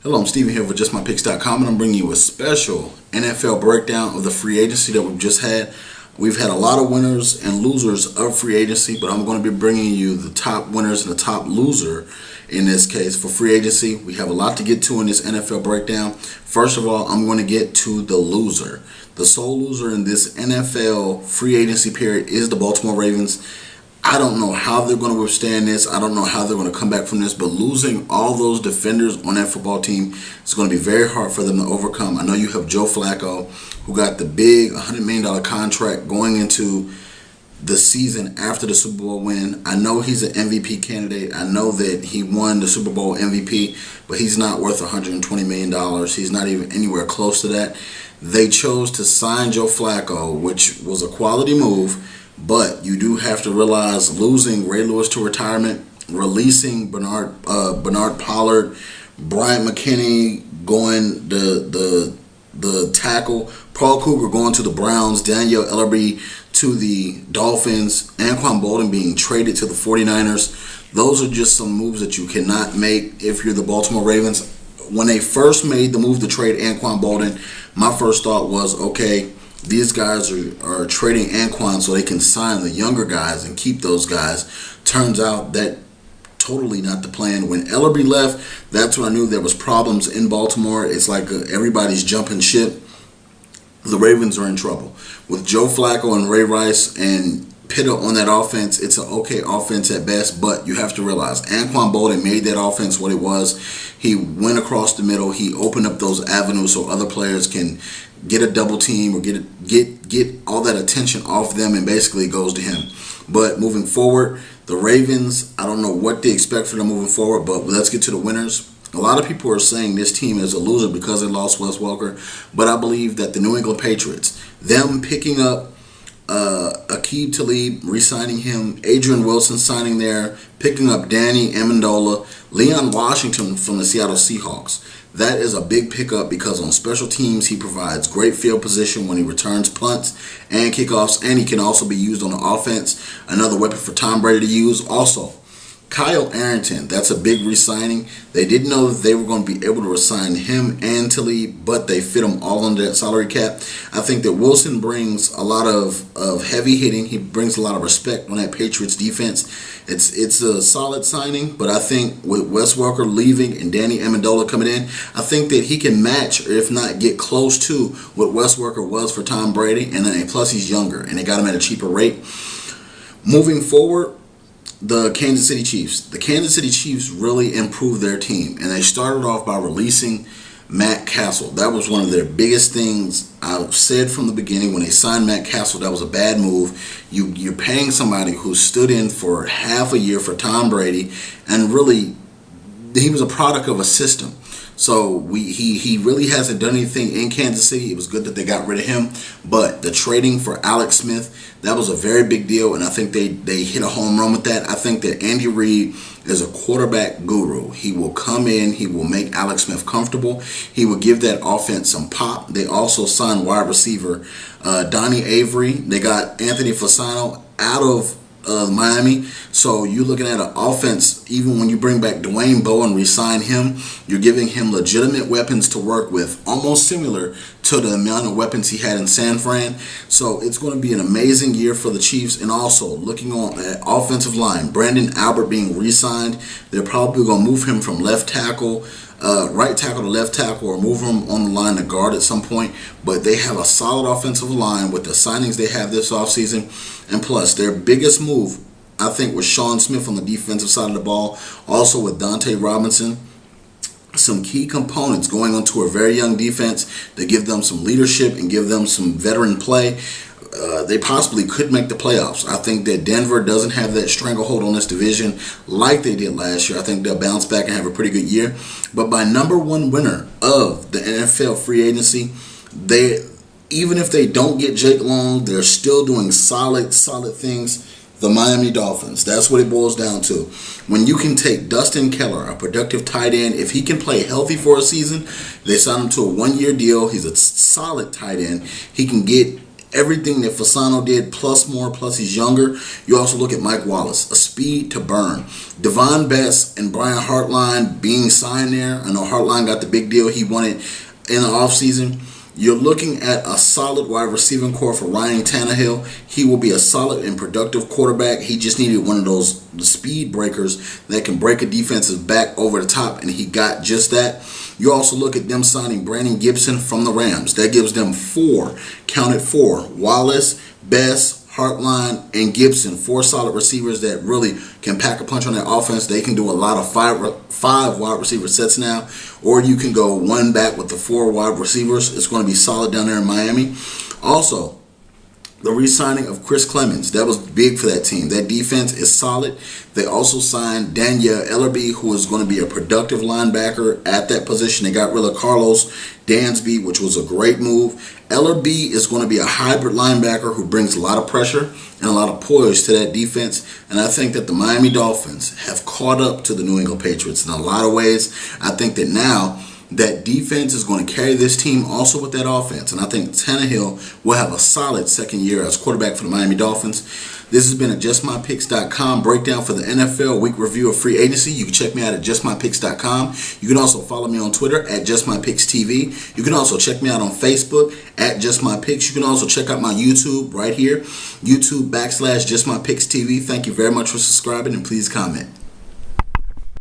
Hello, I'm Steven here with JustMyPicks.com, and I'm bringing you a special NFL breakdown of the free agency that we've just had. We've had a lot of winners and losers of free agency, but I'm going to be bringing you the top winners and the top loser in this case for free agency. We have a lot to get to in this NFL breakdown. First of all, I'm going to get to the loser. The sole loser in this NFL free agency period is the Baltimore Ravens. I don't know how they're going to withstand this. I don't know how they're going to come back from this, but losing all those defenders on that football team is going to be very hard for them to overcome. I know you have Joe Flacco, who got the big $100 million contract going into the season after the Super Bowl win. I know he's an MVP candidate. I know that he won the Super Bowl MVP, but he's not worth $120 million. He's not even anywhere close to that. They chose to sign Joe Flacco, which was a quality move. But you do have to realize losing Ray Lewis to retirement, releasing Bernard Pollard, Bryant McKinney going the tackle, Paul Cougar going to the Browns, Daniel Ellerbe to the Dolphins, Anquan Bolden being traded to the 49ers. Those are just some moves that you cannot make if you're the Baltimore Ravens. When they first made the move to trade Anquan Bolden, my first thought was, okay, these guys are trading Anquan so they can sign the younger guys and keep those guys. Turns out that totally not the plan. When Ellerbe left, that's when I knew there was problems in Baltimore. It's like everybody's jumping ship. The Ravens are in trouble. With Joe Flacco and Ray Rice and Pitta on that offense, it's an okay offense at best, but you have to realize Anquan Bolden made that offense what it was. He went across the middle. He opened up those avenues so other players can get a double team or get all that attention off them, and basically it goes to him. But moving forward, the Ravens, I don't know what they expect for them moving forward, but let's get to the winners. A lot of people are saying this team is a loser because they lost Wes Welker, but I believe that the New England Patriots, them picking up Aqib Talib, re-signing him, Adrian Wilson signing there, picking up Danny Amendola, Leon Washington from the Seattle Seahawks. That is a big pickup because on special teams, he provides great field position when he returns punts and kickoffs, and he can also be used on the offense. Another weapon for Tom Brady to use. Also, Kyle Arrington, that's a big re-signing. They didn't know that they were going to be able to re-sign him and Talib, but they fit them all under that salary cap. I think that Wilson brings a lot of heavy hitting. He brings a lot of respect on that Patriots defense. It's a solid signing, but I think with Wes Welker leaving and Danny Amendola coming in, I think that he can match, or if not get close to, what Wes Welker was for Tom Brady, and then plus he's younger, and they got him at a cheaper rate. Moving forward, the Kansas City Chiefs. The Kansas City Chiefs really improved their team, and they started off by releasing Matt Castle. That was one of their biggest things. I've said from the beginning, when they signed Matt Castle, that was a bad move. You're paying somebody who stood in for half a year for Tom Brady, and really, he was a product of a system. So he really hasn't done anything in Kansas City. It was good that they got rid of him. But the trading for Alex Smith, that was a very big deal, and I think they hit a home run with that. I think that Andy Reid is a quarterback guru. He will come in. He will make Alex Smith comfortable. He will give that offense some pop. They also signed wide receiver Donnie Avery. They got Anthony Fasano out of Miami. So you're looking at an offense, even when you bring back Dwayne Bowe and re-sign him, you're giving him legitimate weapons to work with, almost similar to the amount of weapons he had in San Fran. So it's going to be an amazing year for the Chiefs. And also, looking on at offensive line, Brandon Albert being re-signed, they're probably going to move him from left tackle, right tackle to left tackle, or move him on the line to guard at some point. But they have a solid offensive line with the signings they have this offseason. And plus, their biggest move, I think, was Sean Smith on the defensive side of the ball. Also with Dante Robinson. Some key components going onto a very young defense to give them some leadership and give them some veteran play. They possibly could make the playoffs. I think that Denver doesn't have that stranglehold on this division like they did last year. I think they'll bounce back and have a pretty good year. But by number one winner of the NFL free agency, even if they don't get Jake Long, they're still doing solid things. The Miami Dolphins. That's what it boils down to. When you can take Dustin Keller, a productive tight end, if he can play healthy for a season, they sign him to a one-year deal. He's a solid tight end. He can get everything that Fasano did plus more, plus he's younger. You also look at Mike Wallace, a speed to burn. Devon Best and Brian Hartline being signed there. I know Hartline got the big deal he wanted in the offseason. You're looking at a solid wide receiving core for Ryan Tannehill. He will be a solid and productive quarterback. He just needed one of those speed breakers that can break a defense's back over the top, and he got just that. You also look at them signing Brandon Gibson from the Rams. That gives them four, Wallace, Best, Hartline, and Gibson, four solid receivers that really can pack a punch on their offense. They can do a lot of five wide receiver sets now, or you can go one back with the four wide receivers. It's going to be solid down there in Miami. Also, the re-signing of Chris Clemens, that was big for that team. That defense is solid. They also signed Danielle Ellerbe, who is going to be a productive linebacker at that position. They got rid of Carlos Dansby, which was a great move. Ellerbe is going to be a hybrid linebacker who brings a lot of pressure and a lot of poise to that defense. And I think that the Miami Dolphins have caught up to the New England Patriots in a lot of ways. I think that now that defense is going to carry this team also with that offense. And I think Tannehill will have a solid second year as quarterback for the Miami Dolphins. This has been a JustMyPicks.com breakdown for the NFL week review of free agency. You can check me out at JustMyPicks.com. You can also follow me on Twitter at JustMyPicksTV. You can also check me out on Facebook at JustMyPicks. You can also check out my YouTube right here, YouTube /JustMyPicksTV. Thank you very much for subscribing, and please comment.